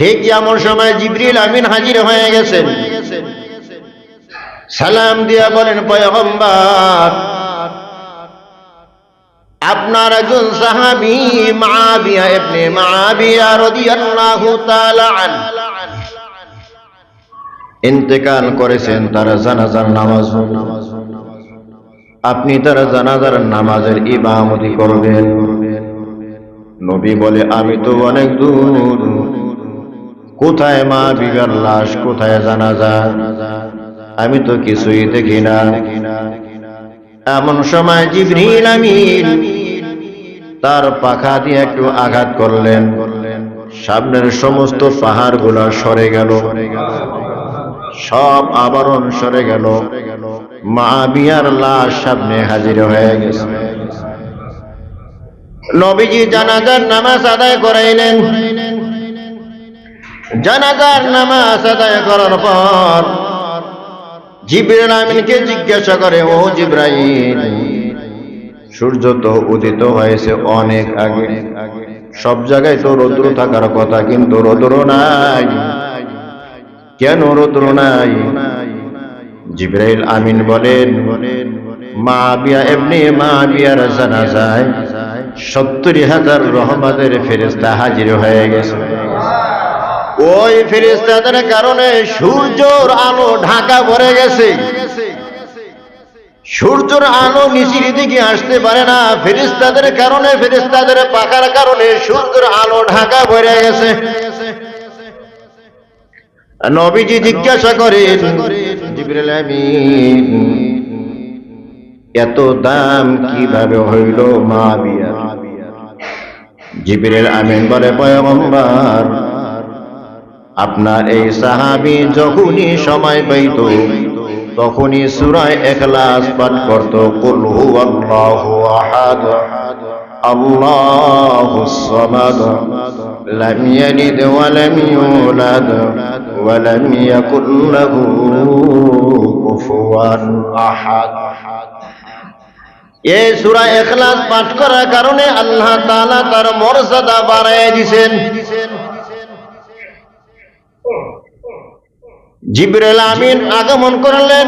ঠিক এমন সময় জিবরিল আমিন হাজির হয়ে গেছেন। সালাম দিয়া বলেন, পয়গম্বর, আপনার একজন সাহাবী মুআবিয়া ইবনে মুআবিয়া রাদিয়াল্লাহু তাআলা আনহু ইন্তেকাল করেছেন, তার জানাজার নামাজ হবে, আপনি তার জানাজার নামাজের ইমামতি করবেন। নবী বলে, আমি তো অনেক দূর, কোথায় মা বিবির লাশ, কোথায় জানাজা, আমি তো কিছুই দেখি না। এমন সময় জিবরিল আমিন তার পাখা দিয়ে একটু আঘাত করলেন, সামনের সমস্ত পাহাড়গুলো সরে গেল, সব আবরণ সরে গেল, মুআবিয়ার লাশ সামনে হাজির হয়ে গেছে। নবীজি জানাজার নামাজ আদায় করাইলেন। জানাজার নামাজ আদায় করার পর জিবরিল আমিনকে জিজ্ঞাসা করে, ও জিবরাইল, সূর্য তো উদিত হয়েছে অনেক আগে, সব জায়গায় তো রৌদ্র থাকার কথা, কিন্তু রৌদ্র নাই, কেন রৌদ্র নাই? জিবরাইল আমিন বলেন, মুআবিয়া ইবনে মুআবিয়ার জানাজায় ৭০,০০০ রহমতের ফেরেশতা হাজির হয়ে গেছে। ওই ফেরেশতাদের কারণে সূর্যের আলো ঢাকা ভরে গেছে, সূর্যের আলো নিচের দিকে আসতে পারে না, ফেরেশতাদের কারণে, ফেরেশতাদের পাখার কারণে সূর্যের আলো ঢাকা ভরে গেছে। নবীজি জিজ্ঞাসা করেন, জিবরিল আমিন, এত দাম কিভাবে হইল মুআবিয়া? জিবরিল আমিন বলে, পয়গম্বর, আপনার এই সাহাবী যখনই সময় পাইত তখনই সূরা ইখলাস পাঠ করত, কুল হুয়াল্লাহু আহাদ আল্লাহুস সামাদ লাম ইয়ালিদ ওয়া লাম ইউলাদ ওয়া লাম ইয়াকুল লাহু কুফুয়ান আহাদ। এই সূরা ইখলাস পাঠ করার কারণে আল্লাহ তাআলা তার মর্যাদা বাড়ায় দিবেন। জিবরিল আমিন আগমন করলেন,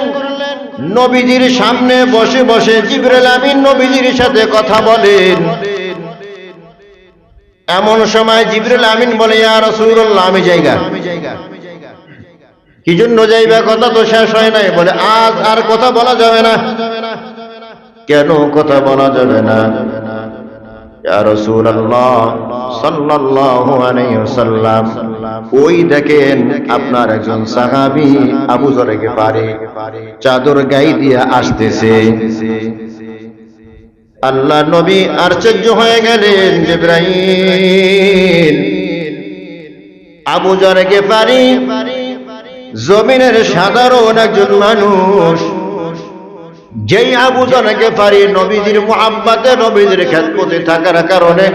নবীজির সামনে বসে বসে জিবরিল আমিন নবীজির সাথে কথা বলেন। এমন সময় জিবরিল আমিন বলে, ইয়া রাসূলুল্লাহ, আমি যাইগা। কি জন্য যাইবা? কথা তো শেষ হয় নাই। বলে, আজ আর কথা বলা যাবে না। কেন কথা বলা যাবে না? ইয়া রাসূলুল্লাহ সাল্লাল্লাহু আলাইহি ওয়াসাল্লাম, ওই দেখেন আপনার একজন সাহাবী আবু যর গিফারী চাদর গায়ে দিয়ে আসতেছে। আল্লাহ নবী আশ্চর্য হয়ে গেলেন, জিবরাইল, আবু যর গিফারী জমিনের সাধারণ একজন মানুষ, যেই আবু যর গিফারী নবীজির মুহাব্বতে, নবীজির খেদমতে থাকার কারণে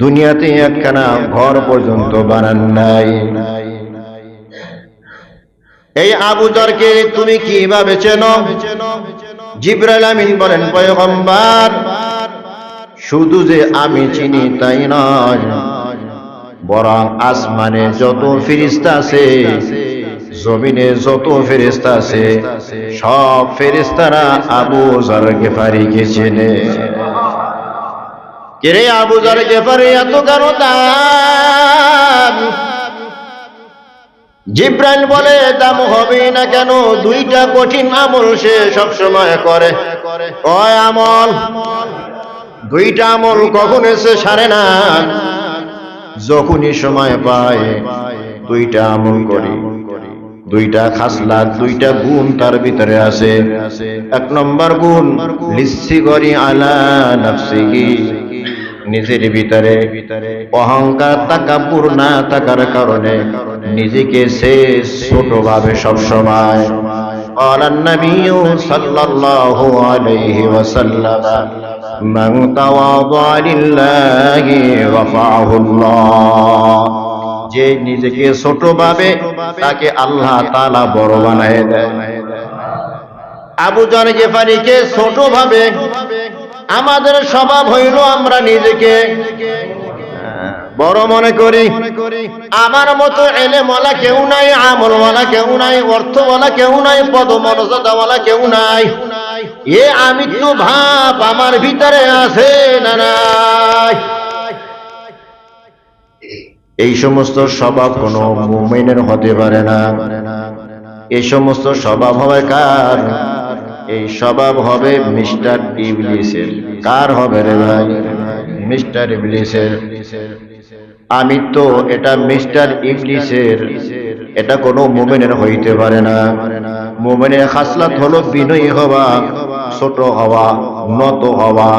দুনিয়াতে একখানা ঘর পর্যন্ত বানান নাই। এই আবু যরকে তুমি কিভাবে চেনো? জিবরাইল আমিন বলেন, পয়গম্বর, শুধু যে আমি চিনি তাই নয়, বরং আসমানে যত ফেরেশতা আছে, জমিনে যত ফেরেশতা আছে, সব ফেরেশতারা আবু যর গিফারীকে চেনে। কে আবু যর গিফারী এত কেন দাম? জিবরাইল বলে, দাম হবে না কেন? দুইটা কঠিন আমল সে সব সময় করে। ওই আমল, দুইটা আমল কখন এসে সারে না, যখনই সময় পায় দুইটা আমল করি। দুইটা খাসলাত, দুইটা গুণ তার ভিতরে আছে। এক নম্বর গুণ, লিসসিগরি আলা নাফসিহি, নিজের ভিতরে অহংকার তাকাব্বুর না থাকার কারণে নিজেকে সে ছোট ভাবে সব সময়। قال النبي صلى الله عليه وسلم من تواضع لله رفعه الله, যে নিজেকে ছোট ভাবে তাকে আল্লাহ তাআলা বড় বানায় দেয়। আবু যর গিফারীকে ছোট ভাবে, আমাদের স্বভাব হইল আমরা নিজেকে বড় মনে করি আমার মতো এলেমওয়ালা কেউ নাই, আমলওয়ালা কেউ নাই, অর্থওয়ালা কেউ নাই, পদমর্যাদাওয়ালা কেউ নাই। এ আমিত্ব ভাব আমার ভিতরে আছে না নাই? এই সমস্ত স্বভাব কোনো মুমিনের হতে পারে না। এই সমস্ত স্বভাব হবে কার? এই স্বভাব হবে মিস্টার ইবলিসের। কার হবে রে ভাই? মিস্টার ইবলিসের। আমি তো এটা মিস্টার ইবলিসের, এটা কোনো মুমিনের হইতে পারে না। মুমিনের খাসলাত হলো বিনয়ী হওয়া, ছোট হওয়া, নত হওয়া।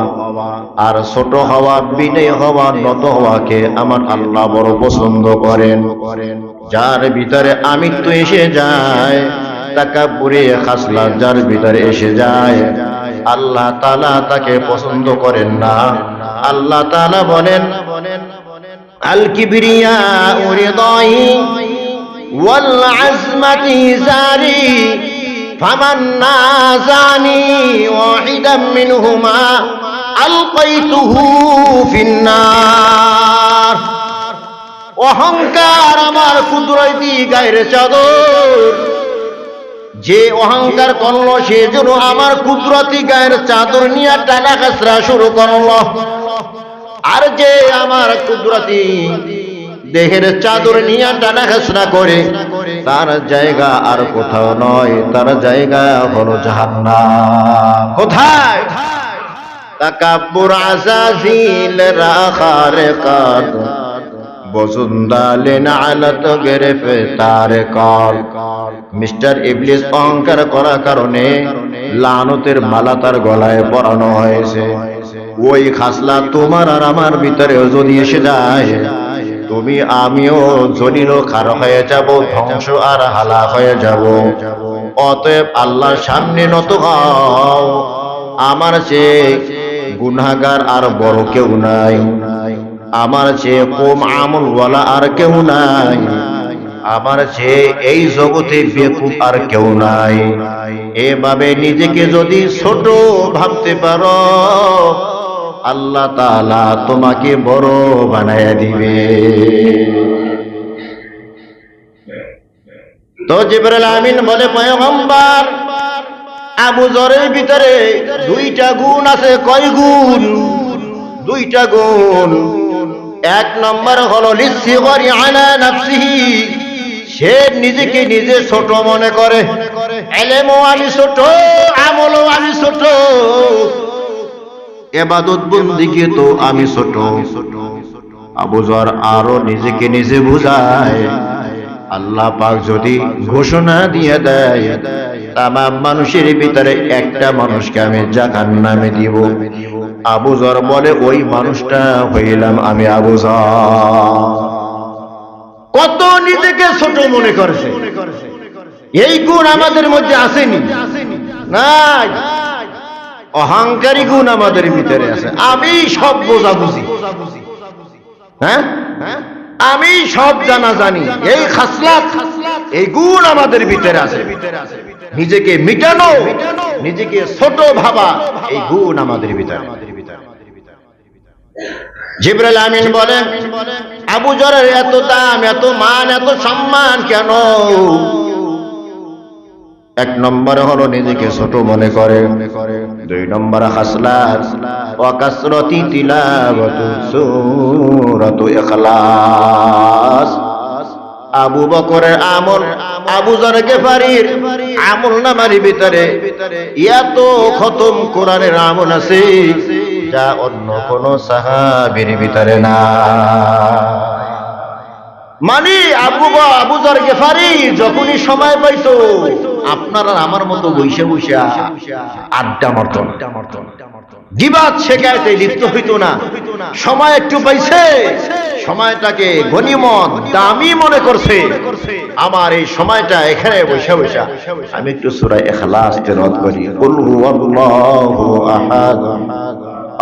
আর ছোট হওয়া, বিনয়ী হওয়া, নত হওয়াকে আমার আল্লাহ বড় পছন্দ করেন। যার ভিতরে আমিত্ব এসে যায়, তাকাব্বুরে খাসলাত যার ভিতরে এসে যায়, আল্লাহ তাআলা তাকে পছন্দ করেন না। আল্লাহ তাআলা বলেন, আল কিবরিয়া উরিদাই ওয়াল আজমাতি জারি ফামান নাজানি ওয়াহিদাম মিনহুমা আলকাইতুহু ফিন্নার। অহংকার আমার কুদরতি গায়ের চাদর। যে অহংকার করলো সে যেন আমার কুদরতি গায়ের চাদর নিয়ে টানা খাসরা শুরু করলো। আর যে আমার কুদরতি দেহের চাদর নিয়ে টানা খাসরা করে, তার জায়গা আর কোথাও নয়, তার জায়গা হলো জাহান্নাম। কোথায়? তাকাব্বুর আযাযিল রাখার কাদ বজুন্দালেন আলাত গ্রেফতার কর। মিস্টার ইবলিস অহংকার করার কারণে লানতের মালা তার গলায় পরানো হয়েছে। ওই খাসলা তোমার আর আমার ভিতরেও যদি এসে যায়, তুমি আমিও জলিল খার হয়ে যাব, ধ্বংস আর হালা হয়ে যাব। অতএব আল্লাহর সামনে নত হও। আমার চেয়ে গুনাহগার আর বড় কেউ নাই, আমার চেয়ে কম আমলওয়ালা আর কেউ নাই, আমার চেয়ে এই জগতে বেকুব আর কেউ নাই। এভাবে নিজেকে যদি ছোট ভাবতে পারো, আল্লাহ তাআলা তোমাকে বড় বানায়া দিবে। তো জিবরাইল আমিন বলে, পয়গম্বর, আবু যরের ভিতরে দুইটা গুণ আছে। কয় গুণ? দুইটা গুণ। এক নম্বর হলো লিসসিগরি আলা নাফসিহি, সে নিজেকে নিজে ছোট মনে করে। ইলমও আমি ছোট, আমলও আমি ছোট, ইবাদত বন্দেগী তো আমি ছোট। আবু যর আরো নিজেকে নিজে বুঝায়, আল্লাহ পাক যদি ঘোষণা দিয়ে দেয় তামাম মানুষের ভিতরে একটা মানুষকে আমি জাহান্নামে দিব, আবু যর বলে ওই মানুষটা হইলাম আমি আবু যর। কত নিজেকে ছোট মনে করেছে। এই গুণ আমাদের মধ্যে আসেনি, নাই। অহংকারী গুণ আমাদের ভিতরে আছে। আমি সব বোঝা বুঝি, হ্যাঁ, আমি সব জানা জানি। এই খাসলাত, এই গুণ আমাদের ভিতরে আছে। নিজেকে মিটানো, নিজেকে ছোট ভাবা, এই গুণ আমাদের ভিতরে। জিবরাইল আমিন বলে, আবু যরের এত দাম, এত মান, এত সম্মান কেন? এক নম্বরে হলো নিজেকে ছোট মনে করে। দুই নম্বর খাসলাত ওয়া কাসরাতি তিলাওয়াতু সূরাতু ইখলাস। আবু বকরের আমল, আবু যর গিফারির আমল নামার ভিতরে এত খতম কোরআনের আমল আছে যা অন্য কোন সাহাবীর ভিতরে না। মানে আবু যর গিফারি যখনই সময় পাইতো আপনার আর আমার মতো বইসা বইসা আড্ডা মারতো, গিবাত শেখাইতে লিপ্ত হইতো না। সময় একটু পাইছে, সময়টাকে গনিমত দামি মনে করছে। আমার এই সময়টা এখানে বসে বসে আমি একটু সূরা ইখলাস তেলাওয়াত করি। কুল হুয়াল্লাহু আহাদ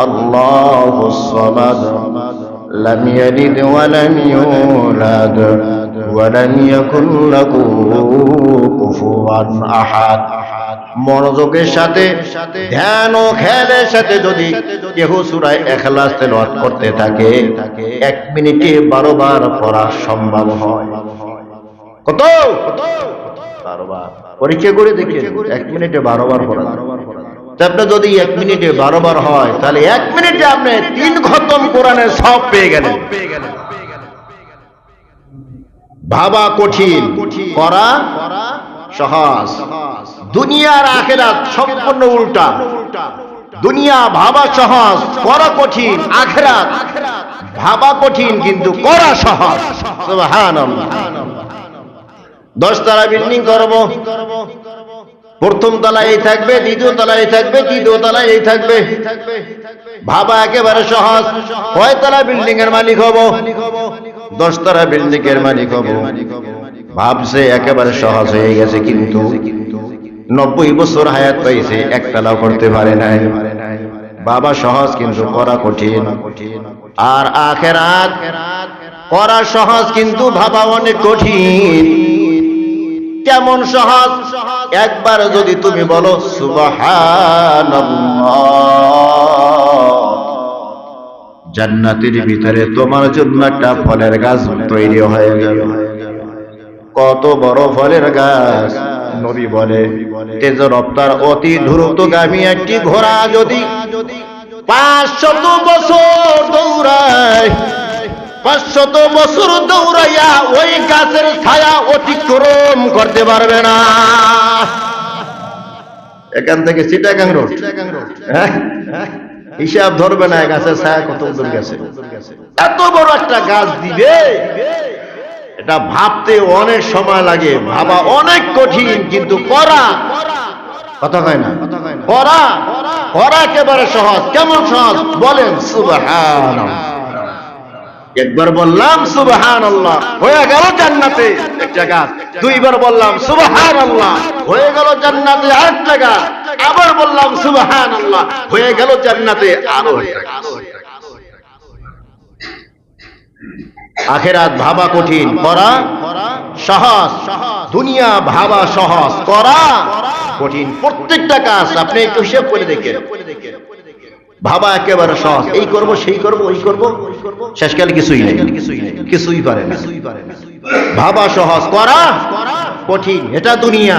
আল্লাহুস সামাদ লাম ইয়ালিদ ওয়া লাম ইউলাদ ওয়া লাম ইয়াকুল লাহু কুফুয়ান আহাদ। মনোযোগের সাথে ধ্যান ও খেয়ালের সাথে যদি কেহ সূরা ইখলাস তেলাওয়াত করতে থাকে 1 মিনিটে 12 বার পড়া সম্ভব হয়। কত? 12 বার। পরীক্ষা করে দেখেন 1 মিনিটে 12 বার পড়া। আপনি যদি 1 মিনিটে 12 বার হয় তাহলে 1 মিনিটে আপনি 3 খতম কোরআনের সওয়াব পেয়ে গেলেন। ভাবা কঠিন, করা সহজ। দুনিয়ার আখিরাত সম্পূর্ণ উল্টা। দুনিয়া ভাবা সহজ, করা কঠিন। আখিরাত ভাবা কঠিন কিন্তু করা সহজ। সুবহানাল্লাহ। 10 তলা বিল্ডিং করব, প্রথম তলায় এই থাকবে, দ্বিতীয় তলায় এই থাকবে, তৃতীয় তলায় এই থাকবে। ভাবা একেবারে সহজ। কয় তলা বিল্ডিং এর মালিক হব? 10 তলা বিল্ডিং এর মালিক হব। ভাবছে একেবারে সহজ হয়ে গেছে, কিন্তু 90 বছর হায়াত পাইছে, একতলাও করতে পারে নাই। বাবা সহজ কিন্তু করা কঠিন। আর আখিরাত করা সহজ কিন্তু ভাবা অনেক কঠিন। কেমন সহজ? একবার যদি তুমি বলো সুবহানাল্লাহ, জান্নাতের ভিতরে তোমার জন্য একটা ফলের গাছ তৈরি হয়ে গেল। কত বড় ফলের গাছ! নবী বলে তেজ রফতার অতি দ্রুতগামী একটি ঘোড়া যদি 500 বছর দৌড়ায়, 500 বছর দৌড়াইয়া ওই গাছের ছায়া অতিক্রম করতে পারবে না। এখান থেকে চিটাগাং রোড, হিসাব ধরবে না গাছের ছায়া কত দূর গেছে। এত বড় একটা গাছ দিবে, এটা ভাবতে অনেক সময় লাগে, ভাবা অনেক কঠিন, কিন্তু করা কথা কয় না। করা করা একেবারে সহজ। কেমন সহজ বলেন? সুবহানাল্লাহ। একবার বললাম সুবহানাল্লাহ, হয়ে গেল জান্নাতে একটা গাছ। দুইবার বললাম সুবহানাল্লাহ, হয়ে গেল জান্নাতে আরেকটা গাছ। আবার বললাম সুবহানাল্লাহ, হয়ে গেল জান্নাতে আরো একটা গাছ। আখিরাত ভাবা কঠিন, করা সহজ। দুনিয়া ভাবা সহজ, করা কঠিন। প্রত্যেকটা কাজ আপনি একটু হিসাব করে দেখেন। ভাবা একেবারে সহজ, এই করব, সেই করব, ওই করব, শেষকালে কিছুই নেই, কিছুই পারে না। ভাবা সহজ, করা কঠিন। এটা দুনিয়া।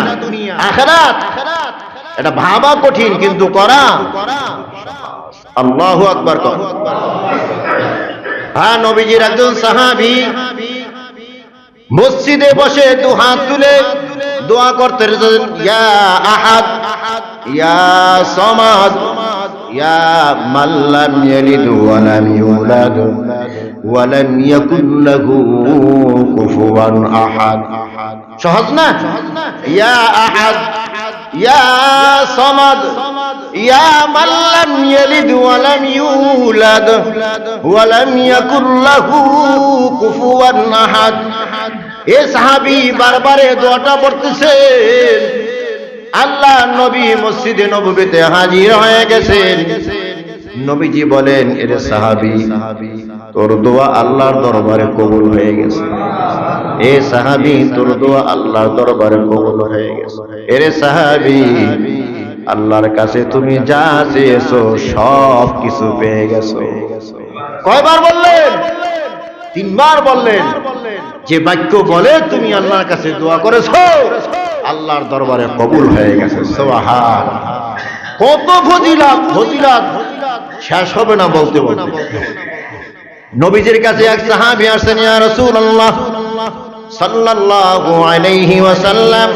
আখিরাত এটা ভাবা কঠিন কিন্তু করা। আল্লাহু আকবার। হ্যাঁ, নবীজির একজন সাহাবী মসজিদে বসে 2 হাত তুলে দোয়া করতেছেন, ইয়া আহাদ, ইয়া সামাদ, ইয়া মান লাম ইয়ালিদ ওয়া লাম ইউলাদ ওয়া লাম ইয়াকুল লাহু কুফুয়ান আহাদ। সহজ না? ইয়া আহাদ, ইয়া সামাদ, ইয়া মান লাম ইয়ালিদ ওয়া লাম ইউলাদ ওয়া লাম ইয়াকুল লাহু কুফুয়ান আহাদ। এ সাহাবী বারবার দোয়াটা পড়তেছেন। আল্লাহ নবী মসজিদে নববীতে হাজির হয়ে গেছেন। নবীজি বলেন, এর সাহাবী, তোর দোয়া আল্লাহর দরবারে কবুল হয়ে গেছে। এ সাহাবী, তোর দোয়া আল্লাহর দরবারে কবুল হয়ে গেছে। এর সাহাবী, আল্লাহর কাছে তুমি যা চেয়েছো সব কিছু পেয়ে গেছো। কয়বার বললেন? 3 বার বললেন। যে বাক্য বলে তুমি আল্লাহর কাছে দোয়া করেছো, আল্লাহর দরবারে কবুল হয়ে গেছে। সুবহানাল্লাহ। কত ফজিলত, ফজিলত শেষ হবে না বলতে বলতে। নবীজির কাছে এক সাহাবী আসেন, ইয়া রাসূলুল্লাহ সাল্লাল্লাহু আলাইহি ওয়াসাল্লাম,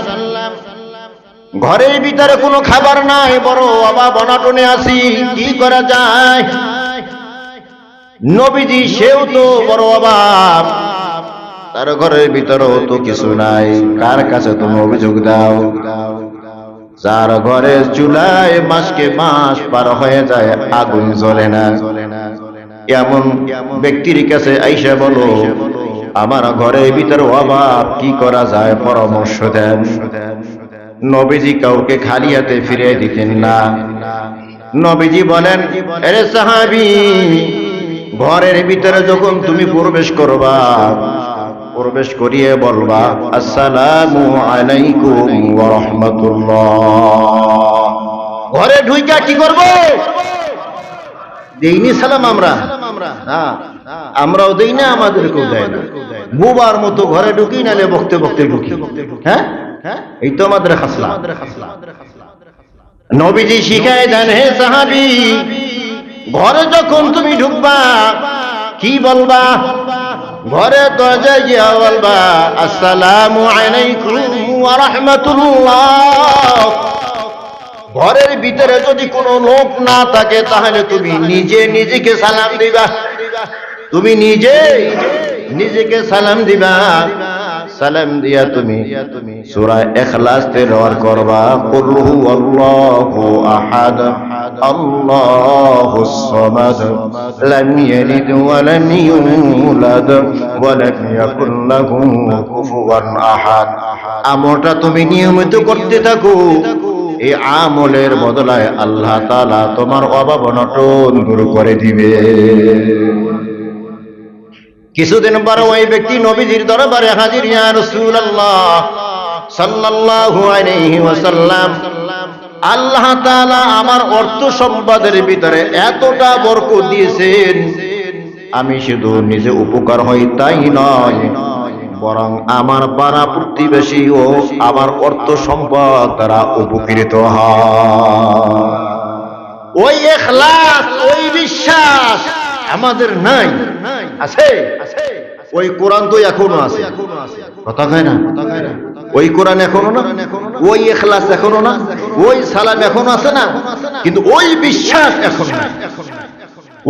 ঘরের ভিতরে কোনো খাবার নাই, বড় অভাব অনাটনে আছি, কি করা যায়? নবীজি সেও তো বড় অভাব, তার ঘরের ভিতরেও তো কিছু নাই। কার কাছে তুমি অভিযোগ দাও? যার ঘরে চুলায় মাসকে মাস পার হয়ে যায়, আগুন জ্বলে না, এমন ব্যক্তির কাছে আইসা বলো, আমার ঘরের ভিতরে অভাব, কি করা যায়, পরামর্শ দেন। নবীজি কাউকে খালি হাতে ফিরিয়ে দিতেন না। নবীজি বলেন, আরে সাহাবী, ঘরের ভিতরে যখন তুমি প্রবেশ করবা, প্রবেশ করিয়ে বলবা আসসালামু আলাইকুম ওয়া রাহমাতুল্লাহ। ঘরে ঢুইকা কি করব? দেইনি সালাম আমরা, আমরাও দেই না, আমাদেরকেও দেয় না। বুবার মতো ঘরে ঢুকি, নালে বকতে বকতে ঢুকি। হ্যাঁ, এই তো আমাদের খাসলা। নবীজি শিখায় দেন, হে সাহাবী, ঘরে যখন তুমি ঢুকবা কি বলবা? ঘরে দরজায় গিয়া বলবা আসসালামু আলাইকুম ওয়া রাহমাতুল্লাহ। ঘরের ভিতরে যদি কোনো লোক না থাকে তাহলে তুমি নিজে নিজেকে সালাম দিবা, তুমি নিজে নিজেকে সালাম দিবা। সালাম দিয়া তুমি সূরা ইখলাস তেলাওয়াত করবা, কুল হুয়াল্লাহু আহাদ আল্লাহুস সামাদ লাম ইয়ালিদ ওয়া লাম ইউলাদ ওয়া লাম ইয়াকুল লাহু কুফুয়ান আহাদ। আমলটা তুমি নিয়মিত করতে থাকো, এই আমলের বদলায় আল্লাহ তাআলা তোমার অভাব অনটন দূর করে দিবে। কিছুদিন পর ওই ব্যক্তি নবীজির দরবারে হাজির, ইয়া রাসূলুল্লাহ সাল্লাল্লাহু আলাইহি ওয়াসাল্লাম, আল্লাহ তাআলা আমার অর্থ সম্পদের ভিতরে এতটা বরকত দিয়েছেন, আমি শুধু নিজে উপকার হই তাই নয়, বরং আমার পাড়া প্রতিবেশী ও আমার অর্থ সম্পদ দ্বারা উপকৃত হয়। ওই ইখলাস, ওই বিশ্বাস আমাদের নাই, আছে? ওই কোরআন তো এখনো আছে, কথা কয় না? ওই কোরআন এখনো না, ওই ইখলাস এখনো না, ওই সালাম এখনো আছে না, কিন্তু ওই বিশ্বাস এখন নাই,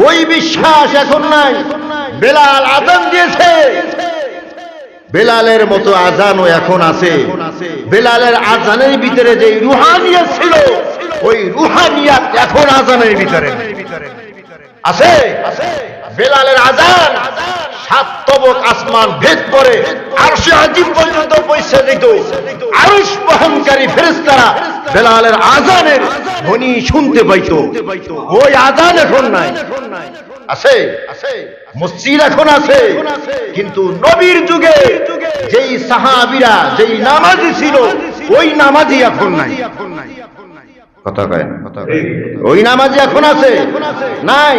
ওই বিশ্বাস এখন নাই। বেলাল আযান দিয়েছে, বেলালের মতো আযানও এখন আছে। বেলালের আযানের ভিতরে যে রুহানিয়ত ছিল, ওই রুহানিয়ত এখন আযানের ভিতরে আছে। বেলালের আযান সাত তবক আসমান ভেদ করে আরশে আজিম পর্যন্ত পৌঁছে দিত। আরশ বহনকারী ফেরেশতারা বেলালের আযানের ধ্বনি শুনতে পাইত। ওই আযান এখন নাই, আছে? মসজিদ এখন আছে, কিন্তু নবীর যুগে যেই সাহাবীরা যেই নামাজি ছিল, ওই নামাজি এখন নাই, কথা কয় না? ওই নামাজি এখন আছে? নাই।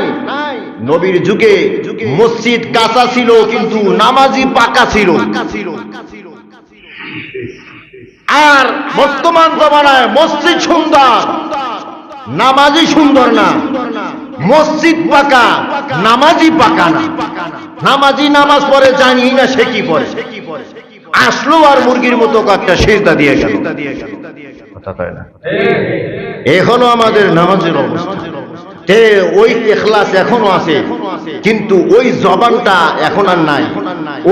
নবীর যুগে মসজিদ কাঁচা ছিল, কিন্তু নামাজি পাকা ছিল। আর বর্তমান জমানায় মসজিদ সুন্দর, নামাজি সুন্দর না। মসজিদ পাকা, নামাজি পাকা না। নামাজি নামাজ পড়ে জানি না সে কি পড়ে, আসলো আর মুরগির মতো একটা সিজদা দিয়ে গেল, কথা কয় না? এখনো আমাদের নামাজের অবস্থা। ওই ইখলাস এখনো আছে, কিন্তু ওই জবানটা এখন আর নাই,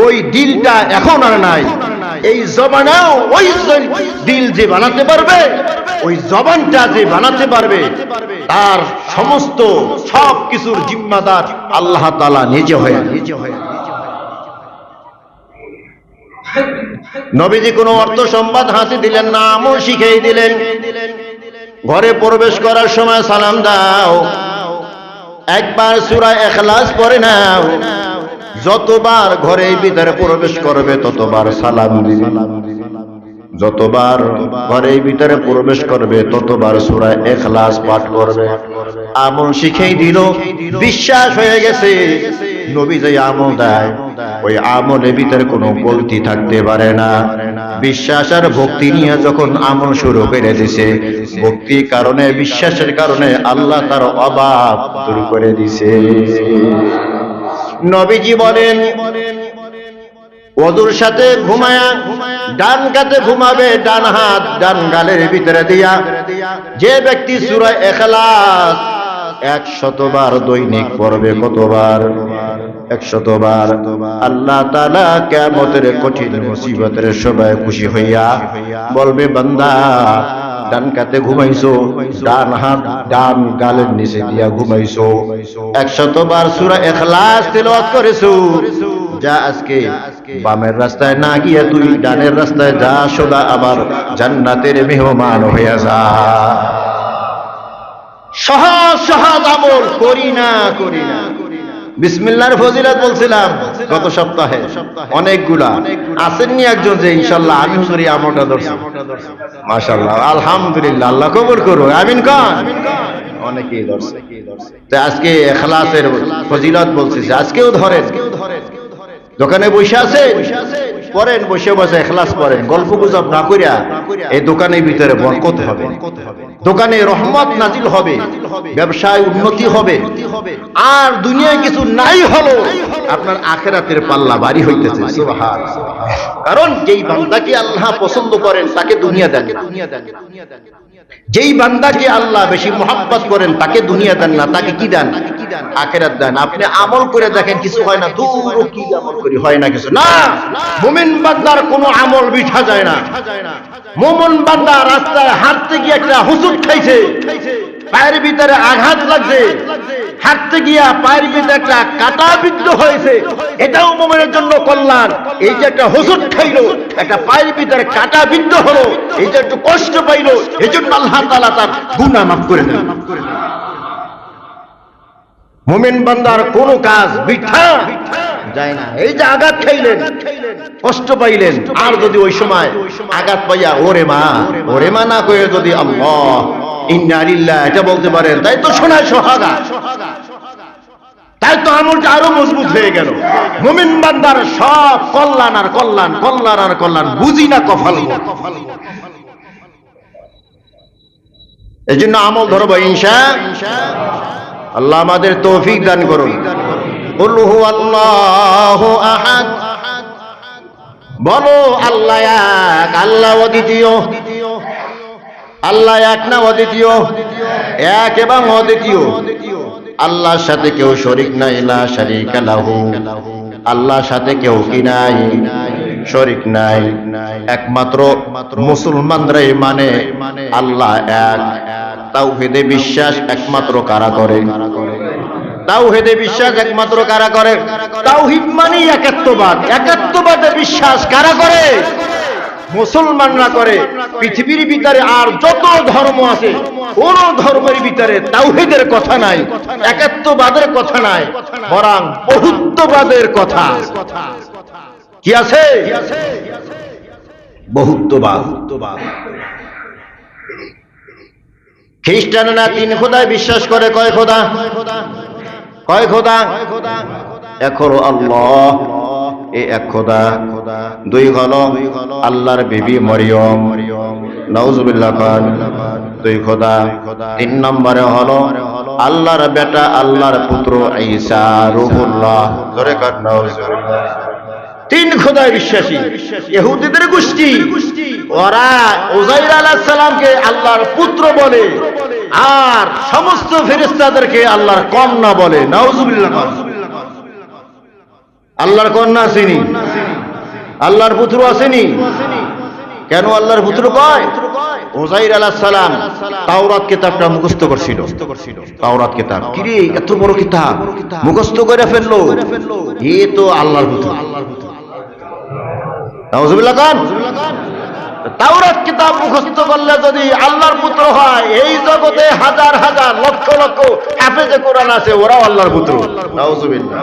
ওই দিলটা এখন আর নাই। এই জবানেও ওই দিল যে বানাতে পারবে, ওই জবানটা যে বানাতে পারবে, তার সমস্ত সব কিছুর জিম্মাদার আল্লাহ তাআলা নিজে হয়ে। নবীজি কোনো অর্থ সম্পদ হাতে দিলেন না, আমল শিখিয়ে দিলেন। ঘরে প্রবেশ করার সময় সালাম দাও, একবার সূরা ইখলাস পড়ে নাও। যতবার ঘরের ভিতরে প্রবেশ করবে ততবার সালাম দিবে, যতবার ঘরের ভিতরে প্রবেশ করবে ততবার সূরা ইখলাস পাঠ করবে। আমল শিখিয়ে দিল, বিশ্বাস হয়ে গেছে। নবী যে আমল দেয়, ওই আমলের ভিতরে কোনো গলতি থাকতে পারে না। বিশ্বাস আর ভক্তি নিয়ে যখন আমল শুরু করে দিছে, ভক্তির কারণে, বিশ্বাসের কারণে আল্লাহ তার অভাব দূর করে দিছে। নবীজি বলেন, ওযুর সাথে ঘুমায়া ডান কাতে ঘুমাবে, ডান হাত ডান গালের ভিতরে দিয়া। যে ব্যক্তি সূরা ইখলাস 100 বার দৈনিক পড়বে, কতবার? 100 বার। আল্লাহ তাআলা কিয়ামতের কঠিন মুসিবতের সময় খুশি হইয়া বলবে, বান্দা ডান কাতে ঘুমাইছো, ডান হাত ডান গালের নিচে দিয়া ঘুমাইছো, 100 বার সূরা ইখলাস তেলাওয়াত করেছো, যা আজকে বামের রাস্তায় না গিয়ে তুই ডানের রাস্তায় যা, সদা আমার জান্নাতের মেহমান হইয়া যা। সহজ সহজ আমল করি না, বিসমিল্লাহর ফজিলত বলছিলাম গত সপ্তাহে, অনেকগুলা আসেননি একজন যে ইনশাআল্লাহ আমি হুজুরি আমলটা ধরছি। মাশাআল্লাহ, আলহামদুলিল্লাহ, আল্লাহ কবুল করুন, আমিন কান। অনেকেই ধরছে। তো আজকে ইখলাসের ফজিলত বলছি, আজকেও ধরেন। দোকানে বসে আছে, পড়েন, বসে বসে ইখলাস পড়েন, গল্প গুজব না কইরা। এই দোকানের ভিতরে বরকত হবে, দোকানে রহমত নাজিল হবে, ব্যবসায় উন্নতি হবে, আর দুনিয়ায় কিছু নাই হলো আপনার আখিরাতের পাল্লা ভারী হইতেছে। সুবহানাল্লাহ। কারণ যেই বান্দাকে আল্লাহ পছন্দ করেন তাকে দুনিয়া দেন, যেই বান্দাকে আল্লাহ বেশি মহব্বত করেন তাকে দুনিয়া দেন না, তাকে কি দেন? আখিরাত দেন। আপনি আমল করে দেখেন, কিছু হয় না, দূর কি আমল করি হয় না কিছু না। মুমিন বান্দার কোনো আমল বিঠা যায় না। মুমিন বান্দা রাস্তায় হাঁটতে গিয়ে একটা হুজুর খাইছে, পায়ের ভিতরে আঘাত লাগছে, হাঁটতে গিয়া পায়ের ভিতরে একটা কাটা বিদ্ধ হয়েছে, এটাও মুমিনের জন্য কল্যাণ। এই যে একটা হুজুর খাইলো, একটা পায়ের ভিতরে কাটা বিদ্ধ হলো, এই যে একটু কষ্ট পাইলো, এই জন্য আল্লাহ তাআলা তার গুনাহ মাফ করে দেন। মুমিন বান্দার কোনো কাজ বৃথা যায় না। এই যে আঘাত খাইলেন, কষ্ট পাইলেন, আর যদি ওই সময় আঘাত পাইয়া ওরে মা না কয়ে যদি আল্লাহ ইন্না লিল্লাহি এটা বলতে পারেন, তাই তো শোনায় সোহাগা, তাই তো আমলটা আরো মজবুত হয়ে গেল। মুমিন বান্দার সব কল্যাণ আর কল্যাণ, কল্যাণ আর কল্যাণ, বুঝি না কফাল। এই জন্য আমল ধরবো ইনশাআল্লাহ। আল্লাহ আমাদের তৌফিক দান করুন। কুল হুয়াল্লাহু আহাদ, বলো আল্লাহ এক, আল্লাহ অদ্বিতীয়। আল্লাহ এক না অদ্বিতীয়? এক এবং অদ্বিতীয়। আল্লাহর সাথে কেউ শরীক নাই, লা শারীকা লাহু। আল্লাহর সাথে কেউ কি নাই? শরীক নাই। একমাত্র মুসলমানরাই মানে আল্লাহ এক। তাওহীদে বিশ্বাস একমাত্র কারা করে? তাওহীদে বিশ্বাস একমাত্র কারা করে? তাওহীদ মানে একাত্মবাদ, একাত্মবাদে বিশ্বাস কারা করে? মুসলমানরা করে। পৃথিবীর ভিতরে আর যত ধর্ম আছে, কোন ধর্মের ভিতরে তাওহীদের কথা নাই, একাত্মবাদের কথা নাই, বরং বহুত্ববাদের কথা। কি আছে? বহুত্ববাদ। খ্রিস্টানরা তিন খোদায় বিশ্বাস করে। কয় খোদা? কয় খোদা? এক হলো আল্লাহ, এই এক খোদা। দুই হলো আল্লাহর বিবি মরিয়ম, নাউজুবিল্লাহ খান, দুই খোদা। তিন নম্বরে হলো আল্লাহর বেটা, আল্লাহর পুত্র ঈসা রূহুল্লাহ। জোরে কান নাউজুবিল্লাহ। তিন খোদায় বিশ্বাসী ইহুদিদের গোষ্ঠী, ওরা উযাইর আলাইহিস সালামকে আল্লাহর পুত্র বলে, আর সমস্ত ফেরেশতাদেরকে আল্লাহর কন্যা বলে। নাউজুবিল্লাহ। আল্লাহর কন্যা আসেনি, আল্লাহর পুত্র আসেনি। কেন আল্লাহর পুত্র কয়? উযাইর আলাইহিস সালাম তাওরাত কিতাবটা মুখস্থ করছিল। তাওরাত কিতাব, কি রে এত বড় কিতাব মুখস্থ করে ফেললো, এ তো আল্লাহর পুত্র। নাউজুবিল্লাহ খান। তাওরাত কিতাব মুখস্থ করলে যদি আল্লাহর পুত্র হয়, এই জগতে হাজার হাজার লক্ষ লক্ষ হাফেজে কোরআন আছে, ওরাও আল্লাহর পুত্র। নাউজুবিল্লাহ।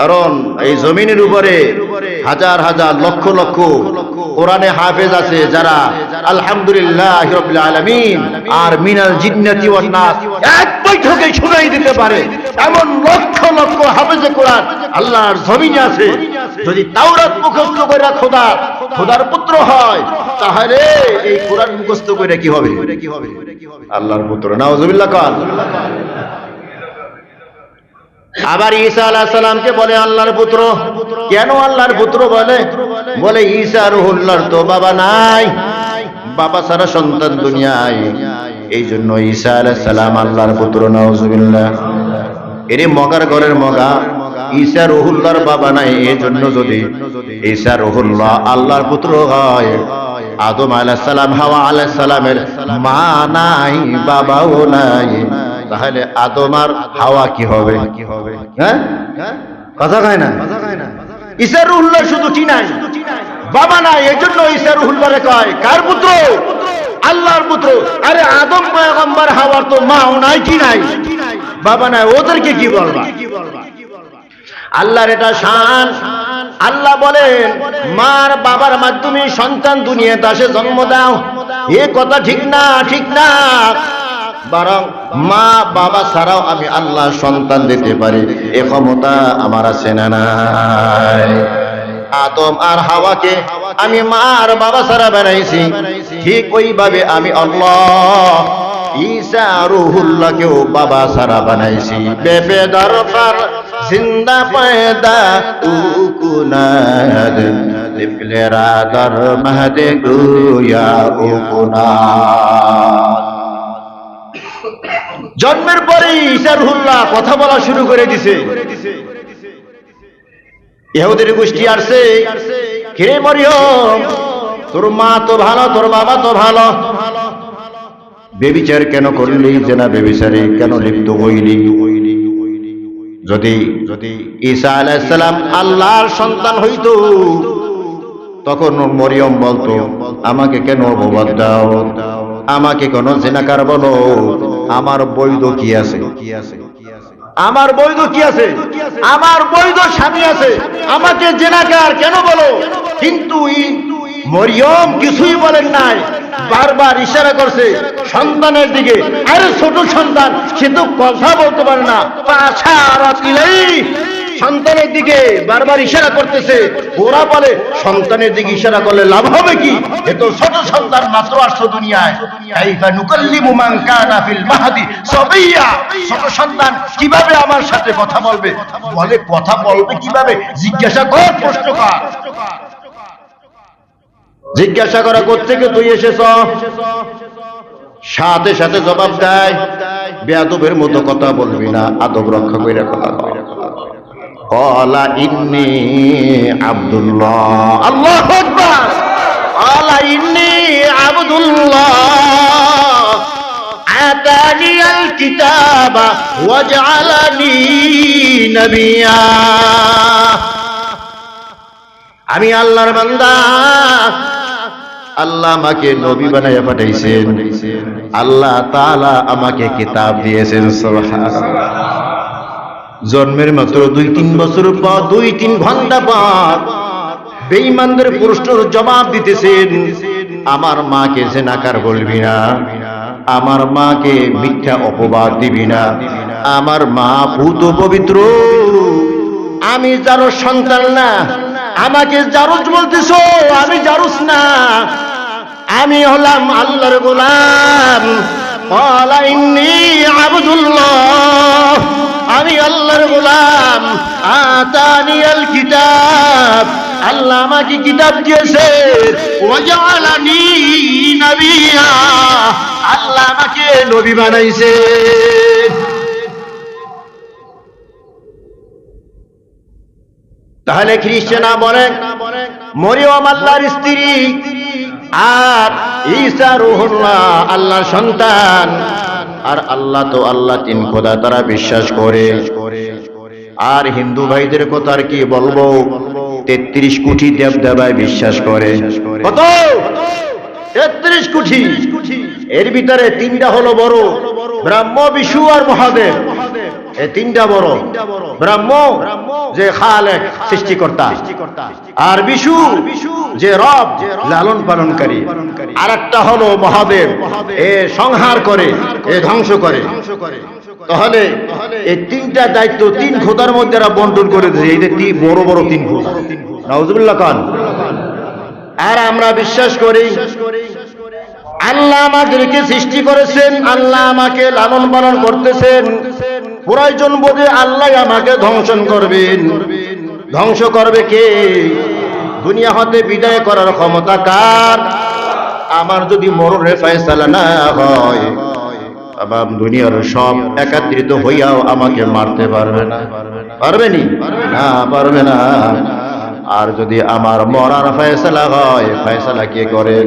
কারণ এই জমিনের উপরে হাজার হাজার লক্ষ লক্ষ কোরআনে হাফেজ আছে, যারা আলহামদুলিল্লাহি রাব্বিল আলামিন আর মিনাল জিন্নাতি ওয়ান নাস এক বৈঠকে শুনাই দিতে পারে এমন লক্ষ লক্ষ হাফেজে কোরআন আল্লাহর জমিনে আছে। যদি তাওরাত মুখস্থ করে খোদার পুত্র হয়, তাহলে এই কোরআন মুখস্থ করে কি হবে? আল্লাহর পুত্র। নাউজুবিল্লাহ কান। আবার ঈসা আলাইহিস সালামকে বলে আল্লাহর পুত্র। কেন আল্লাহর পুত্র বলে? বলে ঈসা রূহুল্লাহর তো বাবা নাই, বাবা ছাড়া সন্তান দুনিয়ায়, এই জন্য ঈসা আলাইহিস সালাম আল্লাহর পুত্র। নাউজুবিল্লাহ। এরে মগার ঘরের মগা, ঈসা রূহুল্লাহর বাবা নাই, এই জন্য যদি ঈসা রূহুল্লাহ আল্লাহর পুত্র হয়, আদম আলাইহিস সালাম হাওয়া আলাইহিস সালামের মা নাই, বাবাও নাই, তাহলে আদম আর হাওয়া কি হবে? হ্যাঁ, কথা কয় না? ঈসা রূহুল্লাহ শুধু কি নাই? বাবা নাই, এজন্য ঈসা রূহুল্লাহরে কয় কার পুত্র? আল্লাহর পুত্র। আরে আদম পয়গম্বর হাওয়ার তো মাও নাই, কি নাই? বাবা নাই, ওদেরকে কি বলবা? আল্লাহর এটা শান। আল্লাহ বলেন মার বাবার মাধ্যমে সন্তান দুনিয়াতে আসে, জন্ম দাও। এ কথা ঠিক না, ঠিক না। বরং মা বাবা ছাড়াও আমি আল্লাহ সন্তান দিতে পারি, এ ক্ষমতা আমার আছে না নাই? আদম আর হাওয়াকে আমি মা আর বাবা ছাড়া বানাইছি, ঠিক ওইভাবে আমি আল্লাহ ঈসা রুহুল্লাহকেও বাবা ছাড়া বানাইছি। বেবে দরকার জিন্দা পয়দা উকুনাদ লিফলেরা দর মাহদে গুয়া উকুনাদ। জন্মের পরেই ঈসা রুহুল্লাহ কথা বলা শুরু করে দিছে। ইহুদির গোষ্ঠী আসছে, কে মরিয়ম তোর মা তো ভালো, তোর বাবা তো ভালো, বেবিচার কেন করলি? জেনা বেবিচারে কেন লিপ্ত হইলি? যদি ঈসা আলাইহিস সালাম আল্লাহর সন্তান হইতো, তখন মরিয়ম বলতো আমাকে কেন অপবাদ দাও, আমাকে কেন জিনাকার বলো? আমার বৈধ কি আছে? আমার বৈধ কি আছে? আমার বৈধ স্বামী আছে, আমাকে জিনাকার কেন বলো? কিন্তু মরিয়ম কিছুই বলেন নাই, বারবার ইশারা করছে সন্তানের দিকে। আরে ছোট সন্তান, সে তো কথা বলতে পারে না, সন্তানের দিকে বারবার ইশারা করতেছে। ওরা বলে সন্তানের দিকে ইশারা করলে লাভ হবে কি? এ তো ছোট সন্তান, মাত্র আসছে দুনিয়ায়। কাইফা নুকাল্লিমু মান কানা ফিল মাহদি সাবিয়্যা। ছোট সন্তান কিভাবে আমার সাথে কথা বলবে? বলে কথা বলবে কিভাবে? জিজ্ঞাসা কর, প্রশ্ন কর। জিজ্ঞাসা করা কোত্থেকে তুই এসেছ? সাথে সাথে জবাব দেয়, বেয়াদবের মতো কথা বলবি না, আদব রক্ষা করে কথা বল। ক্বালা ইন্নী আব্দুল্লাহ। আল্লাহু আকবার। ক্বালা ইন্নী আব্দুল্লাহ আতানিয়াল কিতাবা ওয়াজআলানি নবিয়্যা। আমি আল্লাহর বান্দা, আল্লাহ আমাকে নবী বানাইয়া পাঠাইছেন, আল্লাহ তাআলা আমাকে কিতাব দিয়েছেন। সুবহানাল্লাহ। জন্মের মাত্র 2-3 বছর পর, 2-3 ঘন্টা পর বেঈমানদের প্রশ্নের জবাব দিতেছেন। আমার মাকে জিনাকার বলবি না, আমার মাকে মিথ্যা অপবাদ দিবি না, আমার মা ভূত পবিত্র, আমি যারো সন্তান না, আমাকে জারুজ বলতেছ, আমি জারুজ না, আমি হলাম আল্লাহর গোলাম। ক্বালা ইন্নী আব্দুল্লাহ, আমি আল্লাহর গোলাম। আতানিয়াল কিতাব, আল্লাহ আমাকে কিতাব দিয়েছে। ওয়াজআলানি নবিয়্যা, আল্লাহ আমাকে নবী বানাইছে। তাহলে খ্রিস্টানরা বলে মরিয়ম আল্লাহর স্ত্রী আর ঈসা রূহুল্লাহ আল্লাহর সন্তান। আর আল্লাহ তো আল্লাহ তিন খোদা, তারা বিশ্বাস করে। আর হিন্দু ভাইদের কথা আর কি বলবো, 33 কোটি দেব দেবায় বিশ্বাস করে। কত? 33 কোটি। এর ভিতরে 3টা হলো বড়, ব্রহ্ম, বিষ্ণু আর মহাদেব। এই 3টা বড়। ব্রহ্ম যে খালেক, সৃষ্টিকর্তা, আর বিষ্ণু যে রব, লালন পালনকারী, আর একটা হলো মহাদেব, এ সংহার করে, এ ধ্বংস করে। তাহলে এই 3টা দায়িত্ব 3 খোদার মধ্যে এরা বন্টন করে দিয়েছে। এই যে বড় বড় 3 খোদা। নাউজুবিল্লাহ খান। আর আমরা বিশ্বাস করি আল্লাহ আমাদেরকে সৃষ্টি করেছেন, আল্লাহ আমাকে লালন পালন করতেছেন। প্রয়োজন বোধে আল্লাহ আমাকে ধ্বংস করবেন। ধ্বংস করবে কে? দুনিয়া হতে বিদায় করার ক্ষমতা কার? আমার যদি মরণের ফয়সালা না হয়, তাম দুনিয়ার সব একত্রিত হইয়াও আমাকে মারতে পারবে না। পারবেনি? না, পারবে না। আর যদি আমার মরার ফয়সালা হয়, ফয়সালা কে করেন?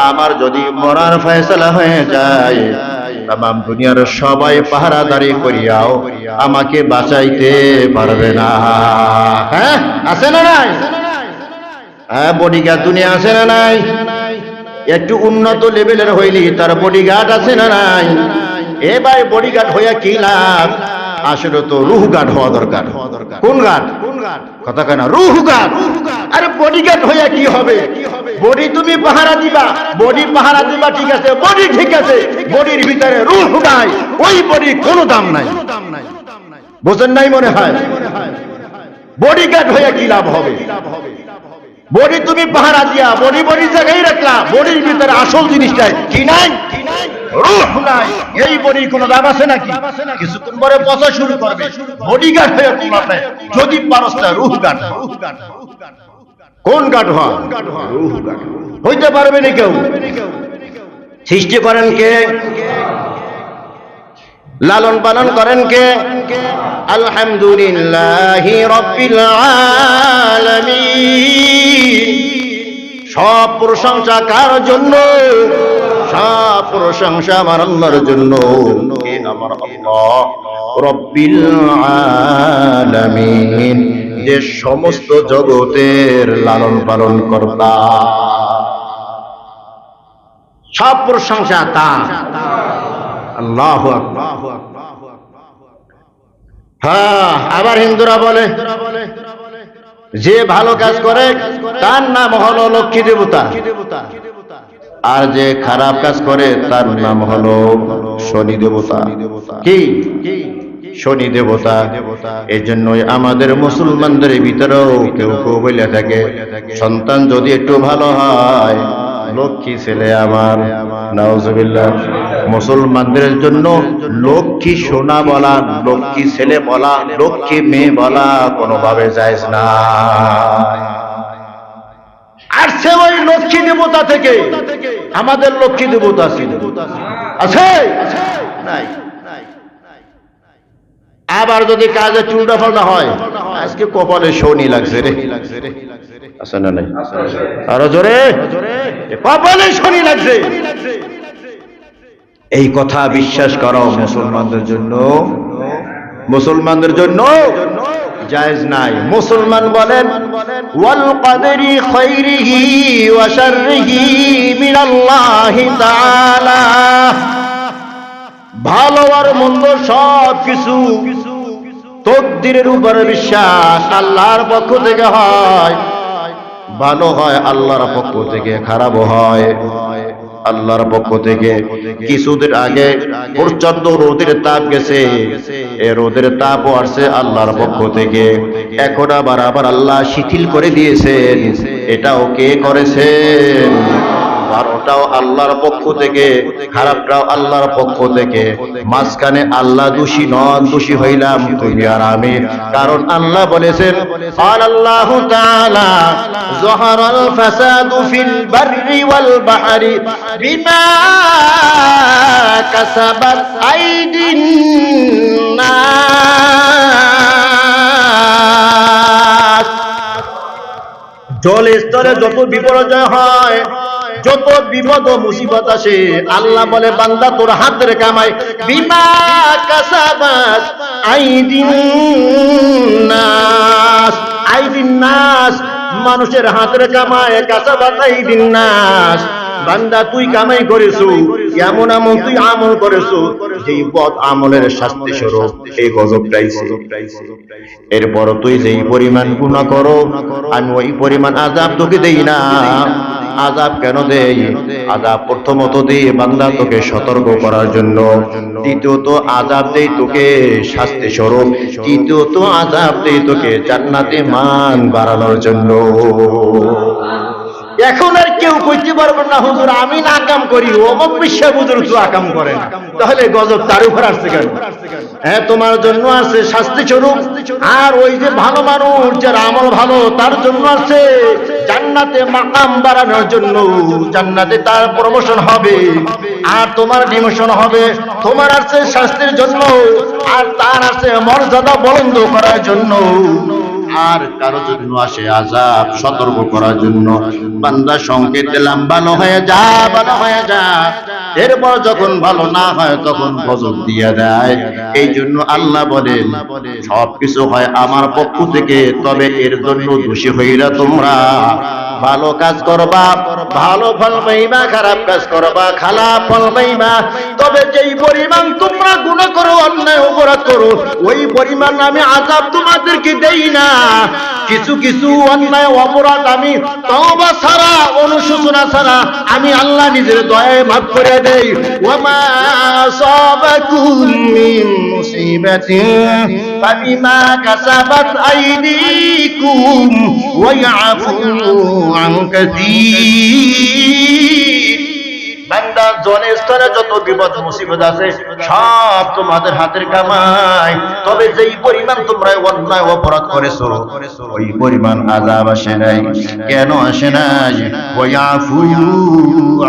আমার যদি মরার ফয়সালা হয়ে যায়, তাম দুনিয়ার সবাই পাহারাদারি করিয়াও আমাকে বাঁচাইতে পারবে না। হ্যাঁ, আছে না নাই? হ্যাঁ, বডিগার্ড দুনিয়া আছে না নাই? একটু উন্নত লেভেলের হইলি তার বডিগার্ড আছে না নাই? এ ভাই, বডিগার্ড হইয়া কি লাভ? আসলে তো রুহ গার্ড হওয়া দরকার। কোন গার্ড? কথা কেন রুহ গার্ড। আরে বডি গার্ড হইয়া কি হবে? বডি তুমি পাহারা দিবা, বডি পাহারা দিবা ঠিক আছে, বডি ঠিক আছে, বডির ভিতরে রুহ নাই, ওই বডি কোনো দাম নাই। বোঝেন নাই মনে হয়? বডি গার্ড হইয়া কি লাভ হবে? বডি তুমি পাহারা দিয়া বডি বডি জায়গায় রাখলা, বডির ভিতরে আসল জিনিসটাই কি নাই? রূহ নাই। এই বডির কোনো দাম আছে নাকি? কিছুক্ষণ পরে পচা শুরু করবে। বডি গার্ড হয়ে কি লাভ নাই? যদি পারস না রূহ গার্ড। কোন গার্ড হয়? রূহ গার্ড হইতে পারবে না কেউ। সৃষ্টি করেন কে? লালন পালন করেন কে? আলহামদুলিল্লাহি রাব্বিল আলামিন। সব প্রশংসা কার জন্য? সব প্রশংসা আমার আল্লাহর জন্য। কে? আমার আল্লাহ রাব্বিল আলামিন, যে সমস্ত জগতের লালন পালন কর্তা। সব প্রশংসা তার। আল্লাহু আকবার। হ্যাঁ, আবার হিন্দুরা বলে যে ভালো কাজ করে তার নাম হলো লক্ষ্মী দেবতা, আর যে খারাপ কাজ করে তার নাম হলো শনি দেবতা। কি? শনি দেবতা। এই জন্যই আমাদের মুসলমানদের ভিতরেও কেউ কেউ বলে থাকে সন্তান যদি একটু ভালো হয় লক্ষ্মী ছেলে আমার। নাউজুবিল্লাহ। মুসলমানদের জন্য লক্ষ্মী সোনা বলা, লক্ষ্মী ছেলে বলা, লক্ষ্মী মেয়ে বলা কোনোভাবে জায়েজ না। আর সে ওই লক্ষ্মী দেবতা থেকে আমাদের লক্ষ্মী দেবতা আছে নাই? আবার যদি কাজে চুলটা ফাল্টা হয়, আজকে কপালে শনি লাগছে রে, আছে না নাই? আরো জোরে, কপালে শনি লাগছে। এই কথা বিশ্বাস করো মুসলমানদের জন্য, মুসলমানদের জন্য জায়েজ নাই। মুসলমান বলেন ওয়াল কদরি খাইরিহি ওয়া শাররিহি মিনাল্লাহি তাআলা। ভালো আর মন্দ সব কিছু তকদিরের উপরে বিশ্বাস, আল্লাহর পক্ষ থেকে হয়। ভালো হয় আল্লাহর পক্ষ থেকে, খারাপও হয় আল্লাহর পক্ষ থেকে। কিছুদিন আগে প্রচন্ড রোদের তাপ গেছে, এই রোদের তাপও আসছে আল্লাহর পক্ষ থেকে। এখন আবার আল্লাহ শিথিল করে দিয়েছেন। এটাও কে করেছেন? ভালোটাও আল্লাহর পক্ষ থেকে, খারাপটাও আল্লাহর পক্ষ থেকে। মাঝখানে আল্লাহ দোষী নন, দোষী হইলাম তুমি আর আমি। কারণ আল্লাহ বলেছেন আল্লাহু তাআলা যাহারাল ফাসাদু ফিল বাররি ওয়াল বাহরি বিমা কাসাবাত আইদিন নাস। জল স্তরে যত বিপর্যয় হয়, যত বিপদ মুসিবত আসে, আল্লাহ বলে বান্দা তোর হাতের কামাই বিমা কাসাবাত আইদিন নাস। আইদিন নাস মানুষের হাতের কামাই, কাসাবাত আইদিন নাস। বান্দা তুই কামাই করেছো, এমন আমল তুই আমল করেছো যেই বদ আমলের শাস্তি স্বরূপ এই গজব পাইছে। এরপর তুই যেই পরিমাণ গুনাহ করো আমি ওই পরিমাণ আযাব তোকে দেই না। আযাব কেন দেই? আযাব প্রথমত দেই বান্দা তোকে সতর্ক করার জন্য, দ্বিতীয়ত আযাব দেই তোকে শাস্তি স্বরূপ, তৃতীয়ত আযাব দেই তোকে জান্নাতে মান বাড়ানোর জন্য। এখন আর কেউ কইতে পারবে না হুজুর আমি না কাম করি, অমুক বিশ্বা হুজুর তো আকাম করেন, তাহলে গজব তার উপর আসছে কেন? হ্যাঁ, তোমার জন্য আছে শাস্তি স্বরূপ, আর ওই যে ভালো মানুষ যার আমল ভালো তার জন্য আছে জান্নাতে মাকাম বাড়ানোর জন্য। জান্নাতে তার প্রমোশন হবে আর তোমার ডিমোশন হবে। তোমার আছে শাস্তির জন্য আর তার আছে মর্যাদা বুলন্দ করার জন্য। আর কারো জন্য আসে আযাব সতর্ক করার জন্য। বান্দা সংকেত দিলাম ভালো হয়ে যা, ভালো হয়ে যা। এরপর যখন ভালো না হয় তখন গজব দিয়ে দেয়। এই জন্য আল্লাহ বলেন সবকিছু হয় আমার পক্ষ থেকে, তবে এর জন্য দোষী হইরা তোমরা ভালো কাজ করবা ভালো ফল পাইবা, খারাপ কাজ করবা খারাপ ফল পাইবা। তবে যেই পরিমাণ তোমরা গুনাহ করো, অন্যায় অপরাধ করো, ওই পরিমাণ আমি আযাব তোমাদেরকে দেই না। কিছু কিছু অন্যায় অপরাধ আমি তওবা ছাড়া, অনুশোচনা ছাড়া আমি আল্লাহ নিজের দয়ায় মাফ করে দেই। ওয়ামা আসাবাকুম মিন মুসিবাতিন ফাবিমা কাসাবাত আইদিকুম ওয়া ইয়াফু আন কাসীর। বান্দা জনে স্তরে যত বিপদ মুসিবত আছে সব তোমাদের হাতের কামাই। তবে যেই পরিমাণ তোমরা অন্যায় অপরাধ করেছো ওই পরিমাণ আযাব আসে নাই। কেন আসে নাই? ওয়া ইয়াফু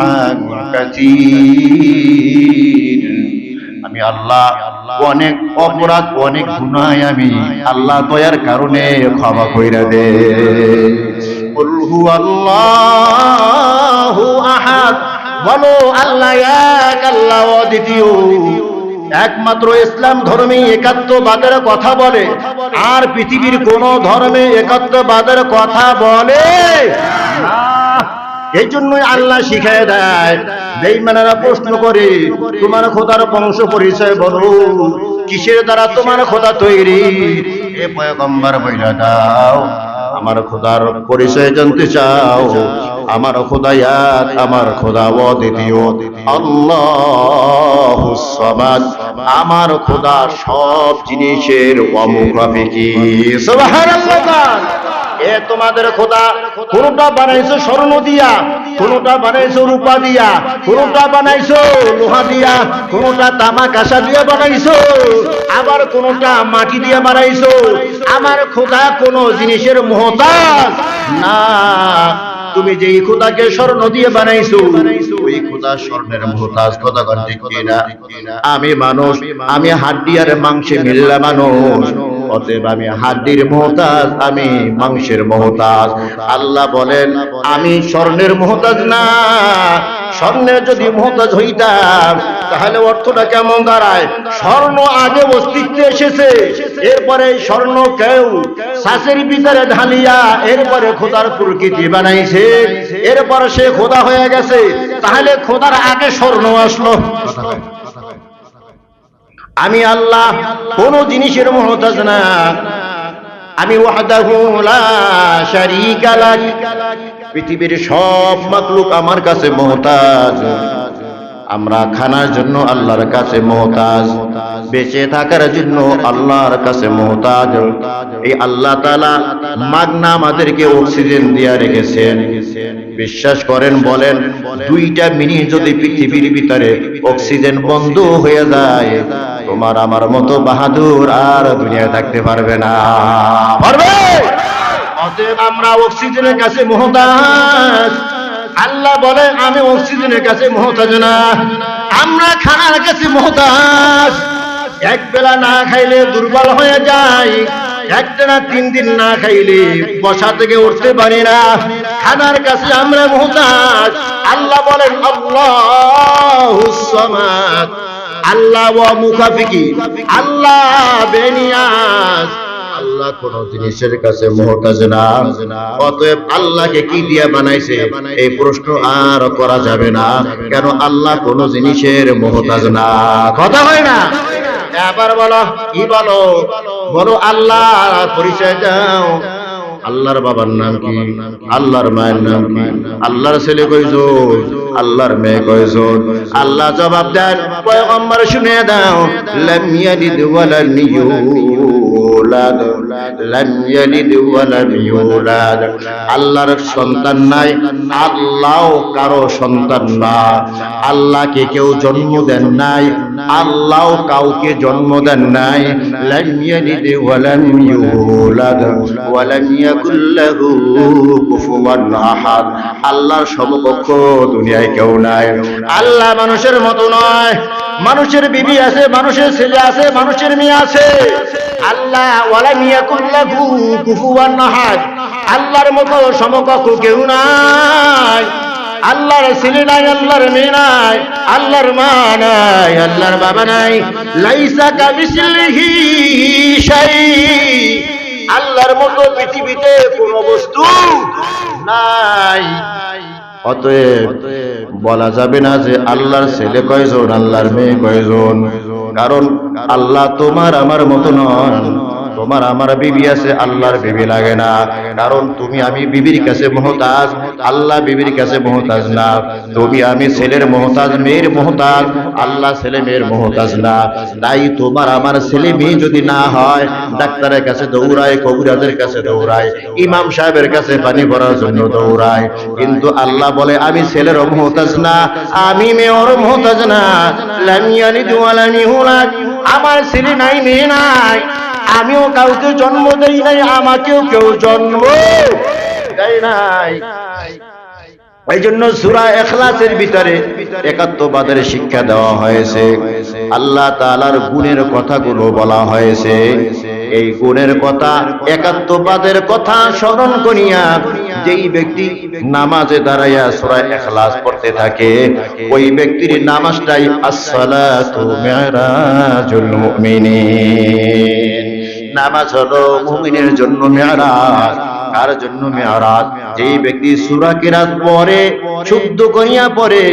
আন কাসীর। আমি আল্লাহ অনেক অপরাধ অনেক গুনাহ আমি আল্লাহ দয়ার কারণে ক্ষমা কইরা দেই। কুল হুয়াল্লাহু আহাদ, বলো আল্লাহ এক, আল্লাহ অদ্বিতীয়। একমাত্র ইসলাম ধর্মে একাত্মবাদের কথা বলে, আর পৃথিবীর কোন ধর্মে একাত্মবাদের কথা বলে না। এই জন্যই আল্লাহ শিখায় দেয়। বেঈমানেরা প্রশ্ন করে, তোমার খোদার বংশ পরিচয় বলো, কিসের দ্বারা তোমার খোদা তৈরি? এ পয়গম্বর বইলা দাও, আমার খোদার পরিচয় জানতে চাও? আমার খোদা এক, আমার খোদা অদ্বিতীয়, আল্লাহুস সামাদ। আমার খোদা সব জিনিসের অমুখাপেক্ষী। সুবহানাল্লাহ। এ তোমাদের খোদা কোনটা বানাইছো স্বর্ণ দিয়া, কোনটা বানাইছো রূপা দিয়া, কোনটা বানাইছো লোহা দিয়া, কোনটা তামা কাঁসা দিয়ে বানাইছো, আবার কোনটা মাটি দিয়ে বানাইছো। আমার খোদা কোন জিনিসের মুহতাজ না। তুমি যেই খোদাকে স্বর্ণ দিয়ে বানাইছো ওই খোদা স্বর্ণের মুহতাজ। কথা কোন ঠিক কিনা? আমি মানুষ, আমি হাড্ডি আর মাংসে মিল্লা মানুষ, অতএব আমি হাড্ডির মুহতাজ, আমি মাংসের মুহতাজ। আল্লাহ বলেন আমি স্বর্ণের মুহতাজ না। স্বর্ণের যদি মুহতাজ হইতাম তাহলে অর্থটা কেমন দাঁড়ায়? স্বর্ণ আগে অস্তিত্বে এসেছে, এরপরে স্বর্ণ কেউ শ্বাসের ভিতরে ঢালিয়া এরপরে খোদার প্রকৃতি বানাইছে, এরপরে সে খোদা হয়ে গেছে। তাহলে খোদার আগে স্বর্ণ আসলো? আমি আল্লাহ কোন জিনিসের মুহতাজ না। আমি ওয়াহদাহু লা শারীকা লাহ। পৃথিবীর সব মাখলুক আমার কাছে মুহতাজ। আমরা খানার জন্য আল্লাহর কাছে মুহতাজ, বেঁচে থাকার জন্য আল্লাহর কাছে মুহতাজ। এই আল্লাহ তাআলা মাগনা আমাদেরকে অক্সিজেন দিয়ে রেখেছেন। বিশ্বাস করেন বলেন, 2টা মিনিট যদি পৃথিবীর ভিতরে অক্সিজেন বন্ধ হয়ে যায়, তোমার আমার মতো বাহাদুর আর দুনিয়ায় থাকতে পারবে না। পারবে? অতএব আমরা অক্সিজেনের কাছে মুহতাজ। আল্লাহ বলে আমি অক্সিজেনের কাছে মুহতাজ না, আমরা খানার কাছে মুহতাজ। এক বেলা না খাইলে দুর্বল হয়ে যায়, একটানা 3 দিন না খাইলে বসা থেকে উঠতে পারি না। খানার কাছে আমরা মুহতাজ। আল্লাহ বলেন আল্লাহুস সামাদ, আল্লাহ ওয়া মুকাফিকি, আল্লাহ বেনিয়াজ। আল্লাহ কোন জিনিসের কাছে মুহতাজ না। অতএব আল্লাহকে কি দিয়া বানাইছে এই প্রশ্ন আর করা যাবে না। কেন? আল্লাহ কোন জিনিসের মুহতাজ না। কথা হয় না? এবার বলো কি বলো? বলো আল্লাহর পরিচয় দাও। আল্লাহর বাবার নাম কি? আল্লাহর মায়ের নাম কি? আল্লাহর ছেলে কয়জন? আল্লাহর মেয়ে কয়জন? আল্লাহ জবাব দেন, পয়গম্বর শুনে দাও, লাম ইয়ালিদ ওয়া লাম ইউলাদ, লাম ইয়ালিদ ওয়া লাম ইউলাদ। আল্লাহর সন্তান নাই, আল্লাহ কারো সন্তান না। আল্লাহকে কেউ জন্ম দেন নাই, আল্লাহ কাউকে জন্ম দেন নাই। লাম ইয়ালিদ ওয়া লাম ইউলাদ ওয়া লাম ইয়াকুল লাহু কুফুয়ান আহাদ। আল্লাহর সমকক্ষ দুনিয়ায় কেউ নাই। আল্লাহ মানুষের মতো নয়। মানুষের বিবি আছে, মানুষের ছেলে আছে, মানুষের মেয়ে আছে। আল্লাহ ওয়া লাম ইয়াকুল লাহু কুফুয়ান আহাদ, আল্লাহর মতো সমকক্ষ কেউ নাই। আল্লাহর ছেলে নাই, আল্লাহর মেয়ে নাই, আল্লাহর মা নাই, আল্লাহর বাবা নাই। লাইসা কামিসলিহি শাই, আল্লাহর মতো পৃথিবীতে কোন বস্তু নাই। অতএব বলা যাবে না যে আল্লাহর ছেলে কয়জন, আল্লাহর মেয়ে কয়জন, কারণ আল্লাহ তোমার আমার মতো নন। তোমার আমার বিবি আছে, আল্লাহর বিবি লাগে না, কারণ তুমি আমি বিবির কাছে মুহতাজ, আল্লাহ বিবির কাছে মুহতাজ না। তুমি আমি ছেলের মুহতাজ, মেয়ের মুহতাজ, আল্লাহ ছেলে মেয়ের মুহতাজ না। তাই তোমার আমার ছেলে মেয়ে যদি না হয়, ডাক্তারের কাছে দৌড়ায়, কবিরাজের কাছে দৌড়ায়, ইমাম সাহেবের কাছে পানি ভরার জন্য দৌড়ায়, কিন্তু আল্লাহ বলে আমি ছেলেরও মুহতাজ না, আমি মেয়েরও মুহতাজ না। লাম ইয়ালিদ ওয়া লাম ইউলাদ, আমার ছেলে নাই মেয়ে নাই, আমিও কাউকে জন্ম দেই নাই, আমাকেও কেউ জন্ম দেয় নাই। এই জন্য সূরা ইখলাসের ভিতরে একাত্মবাদের শিক্ষা দেওয়া হয়েছে, আল্লাহ তাআলার গুণের কথাগুলো বলা হয়েছে। এই গুণের কথা, একাত্মবাদের কথা স্মরণ করিয়া যেই ব্যক্তি নামাজে দাঁড়াইয়া সূরা ইখলাস পড়তে থাকে, ওই ব্যক্তির নামাজটাই as-সালাতু মি'রাজুল মুমিনিন। নামাজ হলো মুমিনের জন্য মি'রাজ। কার জন্য মি'রাজ? যেই ব্যক্তি সূরা কিরাত পড়ে, শুদ্ধ করিয়া পড়ে,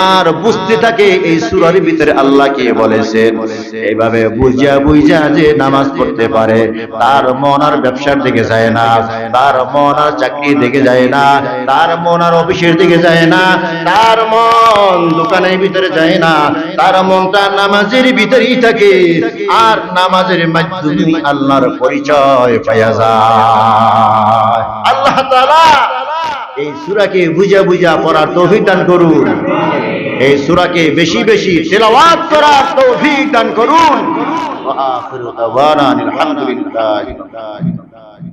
আর বুঝতে থাকে এই সূরার ভিতরে আল্লাহ কি বলেছেন, এইভাবে বুঝা বুঝা যে নামাজ পড়তে পারে, তার মন আর ব্যবসার দিকে যায় না, তার মন আর চাকরির দিকে যায় না, তার মন আর অফিসের দিকে যায় না, তার মন দোকানের ভিতরে যায় না, তার মনটা নামাজের ভিতরেই থাকে, আর নামাজের মাধ্যমে আল্লাহর পরিচয় পাওয়া যায়। আল্লাহ তাআলা এই সূরাকে বুঝা বুঝা পড়ার তৌফিক দান করুন, এই সূরাকে বেশি বেশি তেলাওয়াত করার তৌফিক দান করুন। ওয়া আখিরু দাওয়ানা আলহামদুলিল্লাহ।